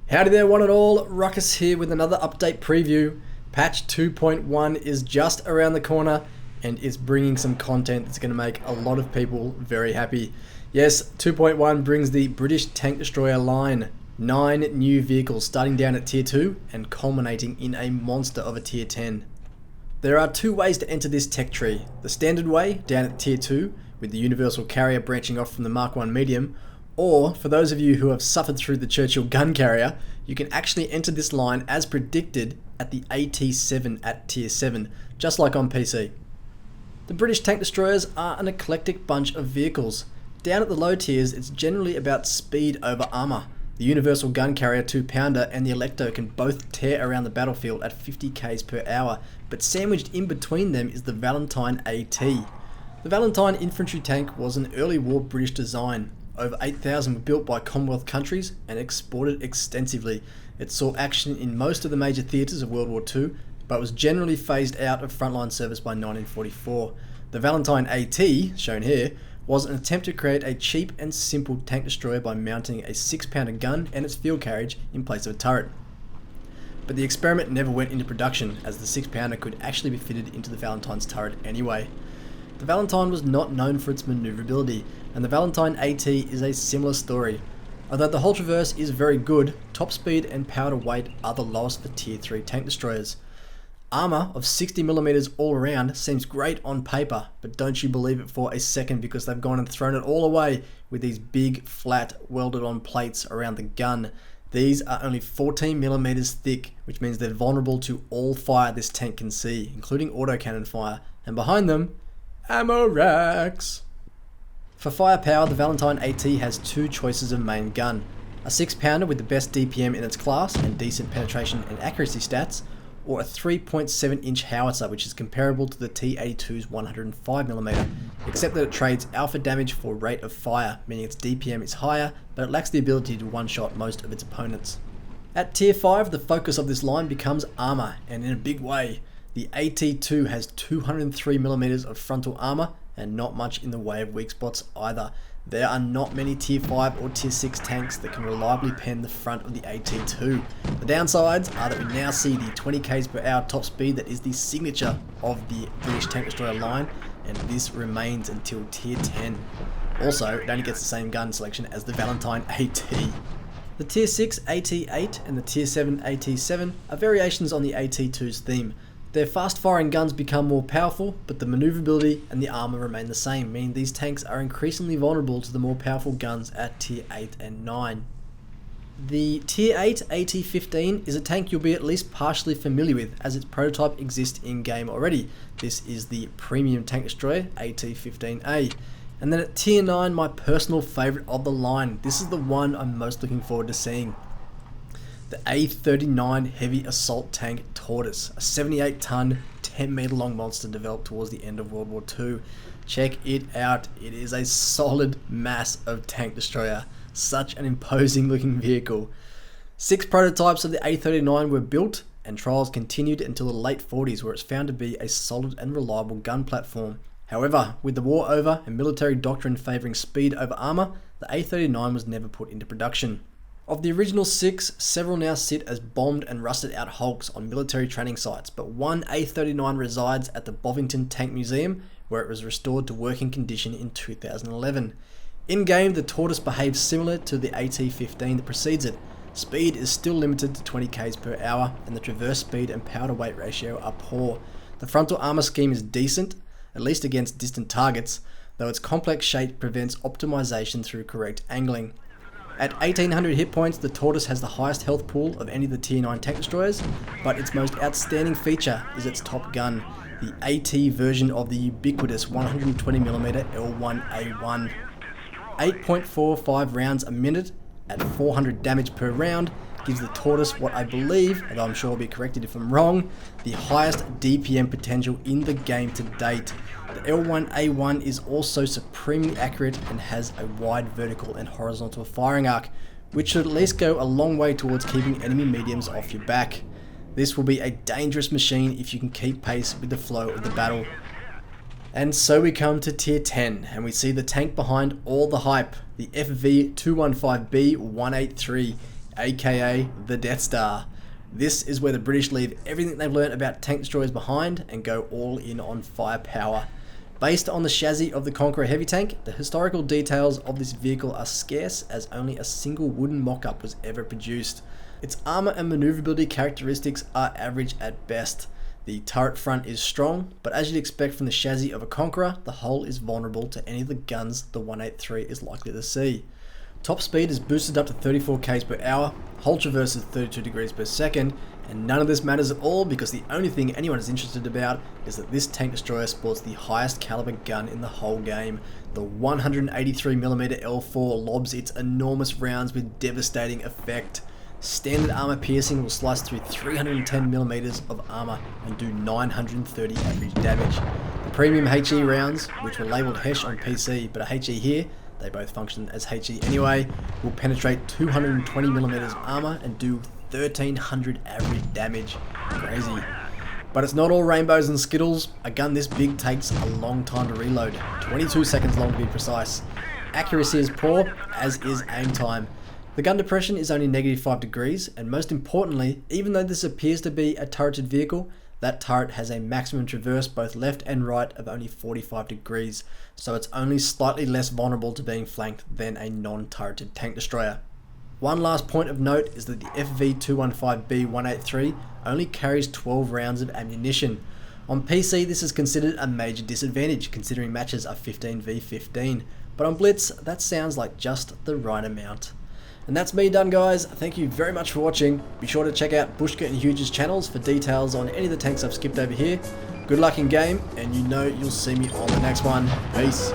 Howdy there one and all, Ruckus here with another update preview. Patch 2.1 is just around the corner and is bringing some content that's going to make a lot of people very happy. Yes, 2.1 brings the British Tank Destroyer line. 9 new vehicles starting down at tier 2 and culminating in a monster of a tier 10. There are two ways to enter this tech tree. The standard way, down at tier 2, with the Universal Carrier branching off from the Mark 1 Medium, or for those of you who have suffered through the Churchill Gun Carrier, you can actually enter this line as predicted at the AT7 at tier 7, just like on PC. The British Tank Destroyers are an eclectic bunch of vehicles. Down at the low tiers, it's generally about speed over armour. The Universal Gun Carrier 2-pounder and the Electo can both tear around the battlefield at 50 km per hour, but sandwiched in between them is the Valentine AT. The Valentine infantry tank was an early war British design. Over 8,000 were built by Commonwealth countries and exported extensively. It saw action in most of the major theatres of World War II, but was generally phased out of frontline service by 1944. The Valentine AT, shown here, was an attempt to create a cheap and simple tank destroyer by mounting a 6-pounder gun and its field carriage in place of a turret. But the experiment never went into production, as the 6-pounder could actually be fitted into the Valentine's turret anyway. The Valentine was not known for its manoeuvrability, and the Valentine AT is a similar story. Although the whole traverse is very good, top speed and power to weight are the lowest for tier 3 tank destroyers. Armour of 60mm all around seems great on paper, but don't you believe it for a second, because they've gone and thrown it all away with these big, flat, welded on plates around the gun. These are only 14mm thick, which means they're vulnerable to all fire this tank can see, including autocannon fire, and behind them, ammo racks. For firepower, the Valentine AT has two choices of main gun. A 6-pounder with the best DPM in its class and decent penetration and accuracy stats, or a 3.7-inch howitzer, which is comparable to the T-82's 105mm, except that it trades alpha damage for rate of fire, meaning its DPM is higher, but it lacks the ability to one-shot most of its opponents. At tier 5, the focus of this line becomes armour, and in a big way. The AT2 has 203mm of frontal armour, and not much in the way of weak spots either. There are not many tier 5 or tier 6 tanks that can reliably pen the front of the AT2. The downsides are that we now see the 20 km per hour top speed that is the signature of the British Tank Destroyer line, and this remains until tier 10. Also, it only gets the same gun selection as the Valentine AT. The tier 6 AT8 and the tier 7 AT7 are variations on the AT2's theme. Their fast-firing guns become more powerful, but the manoeuvrability and the armour remain the same, meaning these tanks are increasingly vulnerable to the more powerful guns at tier 8 and 9. The tier 8 AT15 is a tank you'll be at least partially familiar with, as its prototype exists in-game already. This is the premium tank destroyer AT15A. And then at tier 9, my personal favourite of the line. This is the one I'm most looking forward to seeing. The A39 Heavy Assault Tank Tortoise, a 78-ton, 10-metre long monster developed towards the end of World War II. Check it out, it is a solid mass of tank destroyer. Such an imposing looking vehicle. 6 prototypes of the A39 were built, and trials continued until the late 40s, where it's found to be a solid and reliable gun platform. However, with the war over and military doctrine favouring speed over armour, the A39 was never put into production. Of the original 6, several now sit as bombed and rusted out hulks on military training sites, but one A39 resides at the Bovington Tank Museum, where it was restored to working condition in 2011. In-game, the Tortoise behaves similar to the AT15 that precedes it. Speed is still limited to 20 km per hour, and the traverse speed and power to weight ratio are poor. The frontal armour scheme is decent, at least against distant targets, though its complex shape prevents optimization through correct angling. At 1800 hit points, the Tortoise has the highest health pool of any of the tier 9 tank destroyers, but its most outstanding feature is its top gun, the AT version of the ubiquitous 120mm L1A1. 8.45 rounds a minute at 400 damage per round gives the Tortoise what I believe, although I'm sure I'll be corrected if I'm wrong, the highest DPM potential in the game to date. The L1A1 is also supremely accurate and has a wide vertical and horizontal firing arc, which should at least go a long way towards keeping enemy mediums off your back. This will be a dangerous machine if you can keep pace with the flow of the battle. And so we come to tier 10, and we see the tank behind all the hype, the FV215B183, aka the Death Star. This is where the British leave everything they've learned about tank destroyers behind and go all in on firepower. Based on the chassis of the Conqueror heavy tank, the historical details of this vehicle are scarce as only a single wooden mock-up was ever produced. Its armor and maneuverability characteristics are average at best. The turret front is strong, but as you'd expect from the chassis of a Conqueror, the hull is vulnerable to any of the guns the 183 is likely to see. Top speed is boosted up to 34 km per hour, hull traverse is 32 degrees per second, and none of this matters at all because the only thing anyone is interested about is that this tank destroyer sports the highest caliber gun in the whole game. The 183mm L4 lobs its enormous rounds with devastating effect. Standard armor piercing will slice through 310mm of armor and do 930 average damage. The premium HE rounds, which were labelled HESH on PC but are HE here, they both function as HE anyway, will penetrate 220mm of armor and do 1300 average damage. Crazy. But it's not all rainbows and skittles. A gun this big takes a long time to reload, 22 seconds long to be precise. Accuracy is poor, as is aim time. The gun depression is only -5 degrees, and most importantly, even though this appears to be a turreted vehicle, that turret has a maximum traverse both left and right of only 45 degrees, so it's only slightly less vulnerable to being flanked than a non-turreted tank destroyer. One last point of note is that the FV215B183 only carries 12 rounds of ammunition. On PC this is considered a major disadvantage considering matches are 15v15, but on Blitz that sounds like just the right amount. And that's me done, guys. Thank you very much for watching. Be sure to check out Bushka and Huge's channels for details on any of the tanks I've skipped over here. Good luck in game, and you know you'll see me on the next one. Peace.